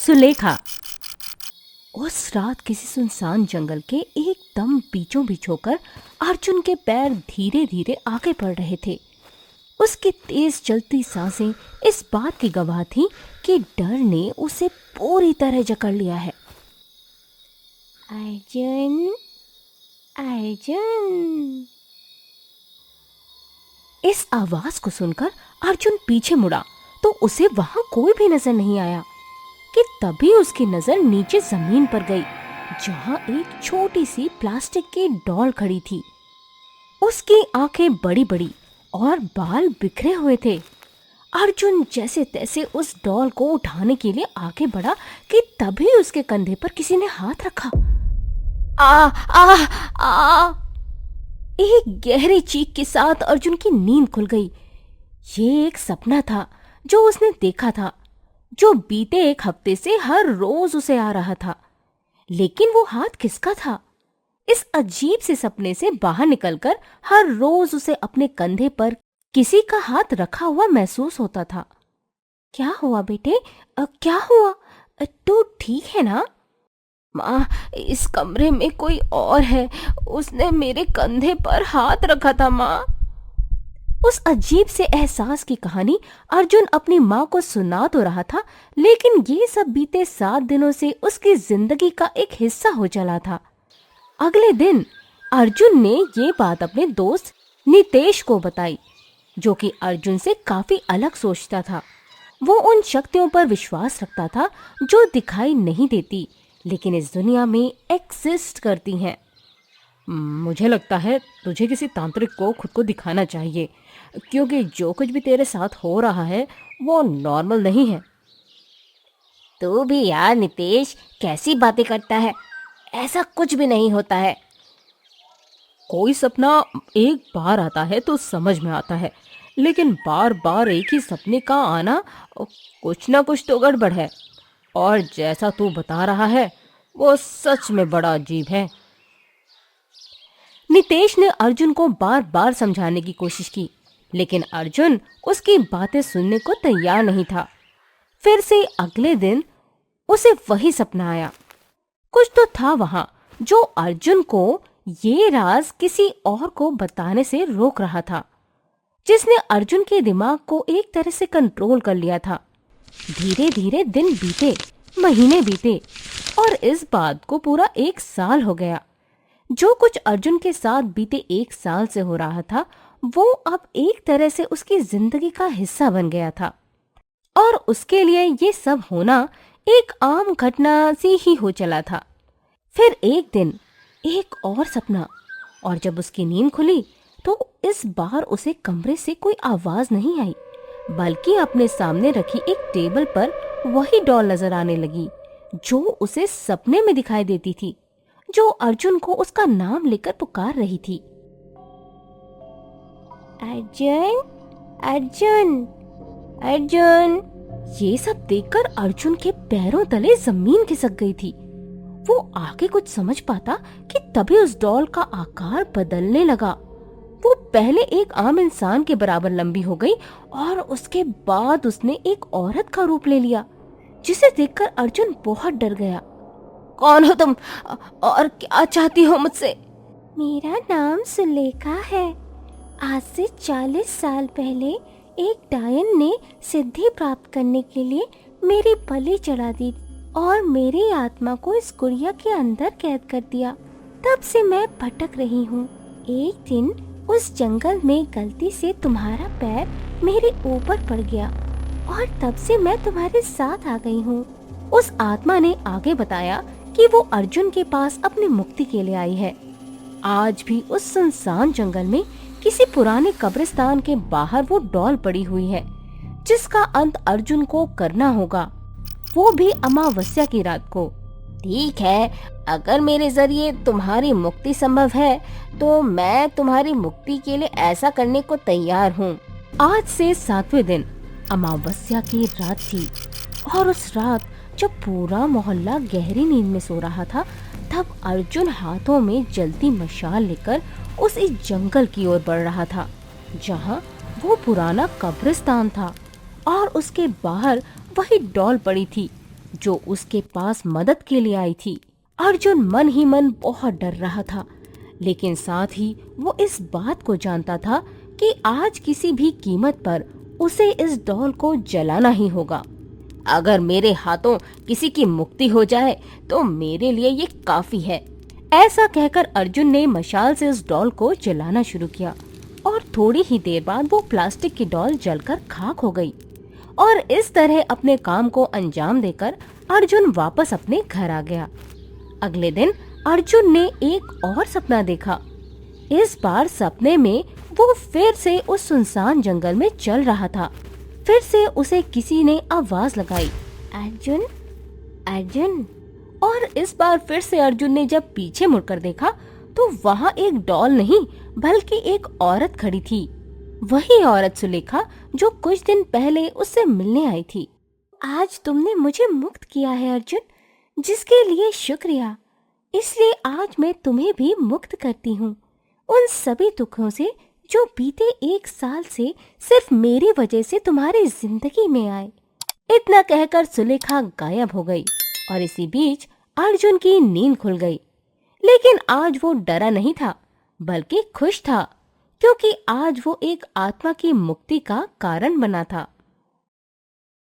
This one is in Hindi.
सुलेखा। उस रात किसी सुनसान जंगल के एकदम बीचों बीच होकर अर्जुन के पैर धीरे धीरे आगे बढ़ रहे थे। उसकी तेज चलती सांसें इस बात की गवाह थी कि डर ने उसे पूरी तरह जकड़ लिया है। अर्जुन, अर्जुन। इस आवाज को सुनकर अर्जुन पीछे मुड़ा तो उसे वहां कोई भी नजर नहीं आया कि तभी उसकी नजर नीचे जमीन पर गई, जहां एक छोटी सी प्लास्टिक की डॉल खड़ी थी। उसकी आंखें बड़ी बड़ी और बाल बिखरे हुए थे। अर्जुन जैसे तैसे उस डॉल को उठाने के लिए आगे बढ़ा कि तभी उसके कंधे पर किसी ने हाथ रखा। आ आ आ एक गहरी चीख के साथ अर्जुन की नींद खुल गई। ये एक सपना था जो उसने देखा था, जो बीते एक हफ्ते से हर रोज उसे आ रहा था। लेकिन वो हाथ किसका था? इस अजीब से सपने से बाहर निकलकर हर रोज उसे अपने कंधे पर किसी का हाथ रखा हुआ महसूस होता था। क्या हुआ बेटे? क्या हुआ? तू ठीक है ना? माँ, इस कमरे में कोई और है, उसने मेरे कंधे पर हाथ रखा था माँ। उस अजीब से एहसास की कहानी अर्जुन अपनी माँ को सुना तो रहा था, लेकिन ये सब बीते 7 दिनों से उसकी जिंदगी का एक हिस्सा हो चला था। अगले दिन अर्जुन ने ये बात अपने दोस्त नितेश को बताई, जो कि अर्जुन से काफी अलग सोचता था। वो उन शक्तियों पर विश्वास रखता था जो दिखाई नहीं देती लेकिन इस दुनिया में एग्जिस्ट करती हैं। मुझे लगता है तुझे किसी तांत्रिक को खुद को दिखाना चाहिए, क्योंकि जो कुछ भी तेरे साथ हो रहा है वो नॉर्मल नहीं है। तू भी यार नितेश, कैसी बातें करता है? ऐसा कुछ भी नहीं होता है। कोई सपना एक बार आता है तो समझ में आता है, लेकिन बार बार एक ही सपने का आना, कुछ ना कुछ तो गड़बड़ है। और जैसा तू बता रहा है वो सच में बड़ा अजीब है। नितेश ने अर्जुन को बार बार समझाने की कोशिश की, लेकिन अर्जुन उसकी बातें सुनने को तैयार नहीं था। फिर से अगले दिन उसे वही सपना आया। कुछ तो था वहां जो अर्जुन को ये राज किसी और को बताने से रोक रहा था, जिसने अर्जुन के दिमाग को एक तरह से कंट्रोल कर लिया था। धीरे धीरे दिन बीते, महीने बीते और इस बात को पूरा 1 साल हो गया। जो कुछ अर्जुन के साथ बीते 1 साल से हो रहा था वो अब एक तरह से उसकी जिंदगी का हिस्सा बन गया था, और उसके लिए ये सब होना एक आम घटना सी ही हो चला था। फिर एक दिन एक और सपना, और जब उसकी नींद खुली तो इस बार उसे कमरे से कोई आवाज नहीं आई, बल्कि अपने सामने रखी एक टेबल पर वही डॉल नजर आने लगी जो उसे सपने में दिखाई देती थी, जो अर्जुन को उसका नाम लेकर पुकार रही थी। अर्जुन, अर्जुन, अर्जुन। ये सब देखकर अर्जुन के पैरों तले जमीन खिसक गई थी। वो आगे कुछ समझ पाता कि तभी उस डॉल का आकार बदलने लगा। वो पहले एक आम इंसान के बराबर लंबी हो गई और उसके बाद उसने एक औरत का रूप ले लिया, जिसे देखकर अर्जुन बहुत डर गया। कौन हो तुम और क्या चाहती हो मुझसे? मेरा नाम सुलेखा है। आज से 40 साल पहले एक डायन ने सिद्धि प्राप्त करने के लिए मेरी बलि चढ़ा दी और मेरी आत्मा को इस गुड़िया के अंदर कैद कर दिया। तब से मैं भटक रही हूँ। एक दिन उस जंगल में गलती से तुम्हारा पैर मेरे ऊपर पड़ गया और तब से मैं तुम्हारे साथ आ गई हूँ। उस आत्मा ने आगे बताया कि वो अर्जुन के पास अपनी मुक्ति के लिए आई है। आज भी उस सुनसान जंगल में किसी पुराने कब्रिस्तान के बाहर वो डॉल पड़ी हुई है, जिसका अंत अर्जुन को करना होगा, वो भी अमावस्या की रात को। ठीक है, अगर मेरे जरिए तुम्हारी मुक्ति संभव है तो मैं तुम्हारी मुक्ति के लिए ऐसा करने को तैयार हूँ। आज से 7वें दिन अमावस्या की रात थी, और उस रात जब पूरा मोहल्ला गहरी नींद में सो रहा था, तब अर्जुन हाथों में जलती मशाल लेकर उस जंगल की ओर बढ़ रहा था, जहाँ वो पुराना कब्रिस्तान था, और उसके बाहर वही डॉल पड़ी थी जो उसके पास मदद के लिए आई थी। अर्जुन मन ही मन बहुत डर रहा था, लेकिन साथ ही वो इस बात को जानता था कि आज किसी भी कीमत पर उसे इस डॉल को जलाना ही होगा। अगर मेरे हाथों किसी की मुक्ति हो जाए तो मेरे लिए ये काफी है। ऐसा कहकर अर्जुन ने मशाल से उस डॉल को जलाना शुरू किया और थोड़ी ही देर बाद वो प्लास्टिक की डॉल जलकर खाक हो गई। और इस तरह अपने काम को अंजाम देकर अर्जुन वापस अपने घर आ गया। अगले दिन अर्जुन ने एक और सपना देखा। इस बार सपने में वो फिर से उस सुनसान जंगल में चल रहा था। फिर से उसे किसी ने आवाज लगाई, अर्जुन, अर्जुन। और इस बार फिर से अर्जुन ने जब पीछे मुड़कर देखा तो वहाँ एक डॉल नहीं बल्कि एक औरत खड़ी थी। वही औरत सुलेखा जो कुछ दिन पहले उससे मिलने आई थी। आज तुमने मुझे मुक्त किया है अर्जुन, जिसके लिए शुक्रिया। इसलिए आज मैं तुम्हें भी मुक्त करती हूँ उन सभी दुखों से जो बीते 1 साल से सिर्फ मेरी वजह से तुम्हारी जिंदगी में आए। इतना कहकर सुलेखा गायब हो गई और इसी बीच अर्जुन की नींद खुल गई। लेकिन आज वो डरा नहीं था बल्कि खुश था, क्योंकि आज वो एक आत्मा की मुक्ति का कारण बना था।